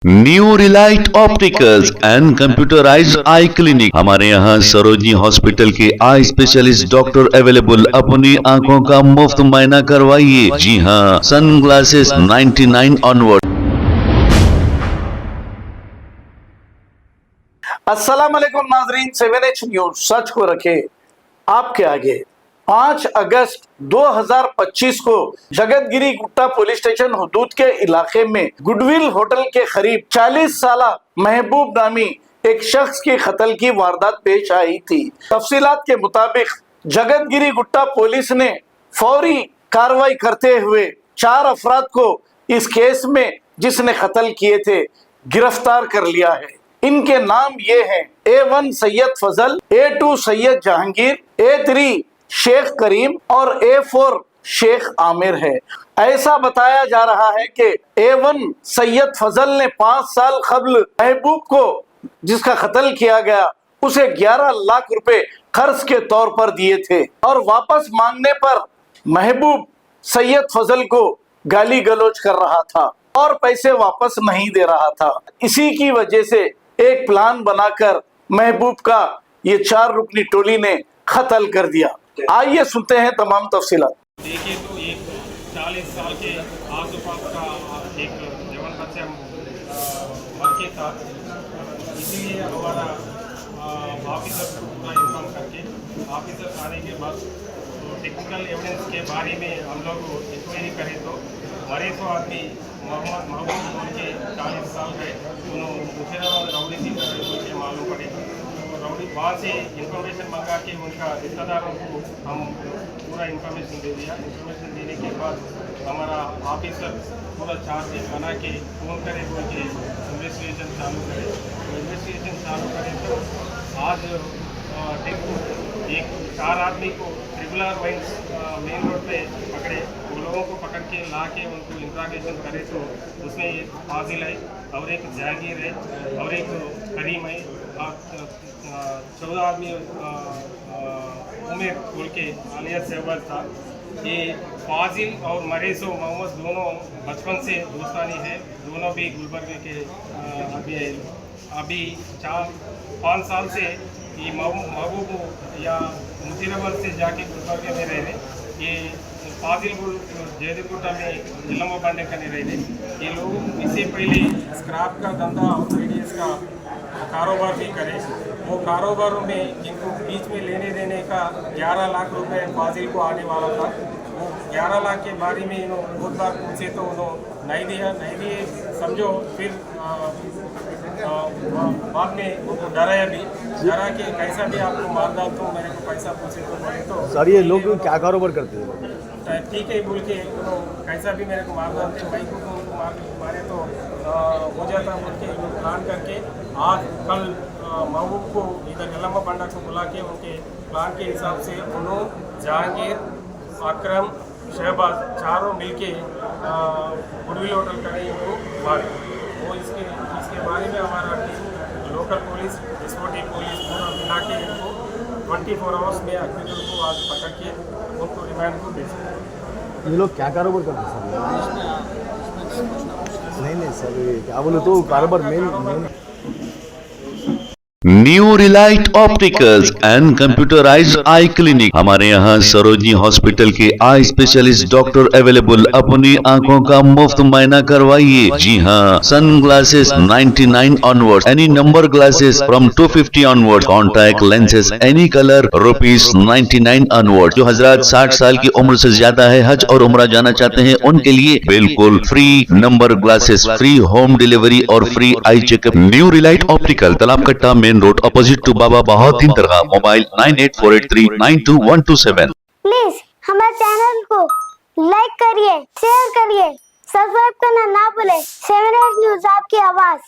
New Relight opticals and computerised I clinic. हमारे यहाँ Sarojini hospital के आई स्पेशलिस्ट डॉक्टर अवेलेबल। अपनी आंखों का मुफ्त मुआयना करवाइए। जी हाँ, सन ग्लासेस 99 ऑनवर्ड। अस्सलाम वालेकुम नाजरीन, 7H न्यूज सच को रखे आपके आगे। 5 अगस्त 2025 को जगतगिरी गुट्टा पुलिस स्टेशन हुदूद के इलाके में गुडविल होटल के करीब 40 साला महबूब नामी एक शख्स की कत्ल की वारदात पेश आई थी। तफसीलात के मुताबिक जगतगिरी गुट्टा पुलिस ने फौरी कार्रवाई करते हुए 4 अफराद को इस केस में जिसने कत्ल किए थे गिरफ्तार कर लिया है। इनके नाम ये हैं A1 सैयद फजल, A2 सैयद जहांगीर, A3 शेख करीम और A4 शेख आमिर है। ऐसा बताया जा रहा है कि A1 सैयद फजल ने 5 साल कबल महबूब को जिसका कत्ल किया गया उसे 11 लाख रुपए कर्ज के तौर पर दिए थे और वापस मांगने पर महबूब सैयद फजल को गाली गलौज कर रहा था और पैसे वापस नहीं दे रहा था। इसी की वजह से एक प्लान बनाकर महबूब का ये 4 रुकनी टोली ने कत्ल कर दिया। आइए सुनते हैं तमाम तफसीलात। देखिए तो एक 40 साल के आस-पास का एक जवान बच्चा मर के था, इसीलिए हमारा ऑफिसर को पूरा इन्फॉर्म करके ऑफिसर आने के बाद तो टेक्निकल एविडेंस के बारे में हम लोग इंक्वायरी करें तो मरे तो आदमी मोहम्मद महबूब के 40 साल है, उन्होंने मुशीराबाद राउडी थी मुझे मालूम पड़े। राउडी वहाँ से इंफॉर्मेशन मंगा के उनका रिश्तेदारों को हम पूरा इंफॉर्मेशन दे दिया। इंफॉर्मेशन देने के बाद हमारा ऑफिसर पूरा चार्ज बना के फ़ोन करे बोल के इन्वेस्टिगेशन चालू करे। इन्वेस्टिगेशन चालू करे तो आज एक 4 आदमी को triple R wines main road पे पकड़े। वो लोगों को पकड़ के ला के उनको इंट्रागेशन करे तो उसमें एक फाजिल है और एक जहांगीर है और एक करीम है। 14 आदमी उमेर बोल के आलिया सहवाज था। ये फाजिल और मरेसो मोहम्मद दोनों बचपन से दोस्तानी है। दोनों भी गुलबर्ग के अभी 4-5 साल से ये महबूब या मुशीराबाद से जाके गुलबर्ग में रह रहे। ये फाजिल जयदेवगुट्टा में जिला बांधे करने रहे थे। ये लोग इससे पहले स्क्रैप का धंधा और रेडियस का कारोबार भी करें। वो कारोबारों में जिनको बीच में लेने देने का 11 लाख रुपए फाजिल को आने वाला था, वो 11 लाख के बारे में इन्होंने बहुत बार पूछे तो उन्होंने नहीं दिए समझो। फिर बाद में उनको डराया डरा के कैसा भी आपको मार डाल तो मेरे को पैसा पूछे तो बोले तो सर ये लोग क्या कारोबार करते हैं? ठीक है बोल के कैसा भी मेरे को मार डालते भाई को उनको मारे तो हो जाता बोल के प्लान करके आज कल महबूब को इधर नीलम्बा पंडा को बुला के उनके प्लान के हिसाब से उन्होंने जहांगीर, अकरम, शहबाज चारों मिलके गुडविल होटल का उनको मारे। वो इसके बारे में हमारा team local police, SOT police पूरा मिला के इनको 24 आवर्स में अक्यूजल को आज पकड़ के उनको रिमांड को भेजा। ये लोग क्या कारोबार करते हैं सर? नहीं सर, ये क्या बोले तो कारोबार main new Relight opticals and computerised I clinic. हमारे यहाँ सरोजनी हॉस्पिटल के आई स्पेशलिस्ट डॉक्टर अवेलेबल। अपनी आंखों का मुफ्त मुआयना करवाइए। जी हाँ, sun glasses 99 onward, any number glasses from 250 onward, contact lenses any colour ₹99 onward. जो हजरात 60 साल की उम्र से ज्यादा है, हज और उम्रा जाना चाहते हैं, उनके लिए बिल्कुल free number glasses, free home delivery और free eye checkup. New relight optical, Talab Katta main road, opposite to Baba Bahauddin दरगाह। मोबाइल 9848392127। प्लीज हमारे चैनल को लाइक करिए, शेयर करिए, सब्सक्राइब करना ना भूले। 7H न्यूज आपकी आवाज।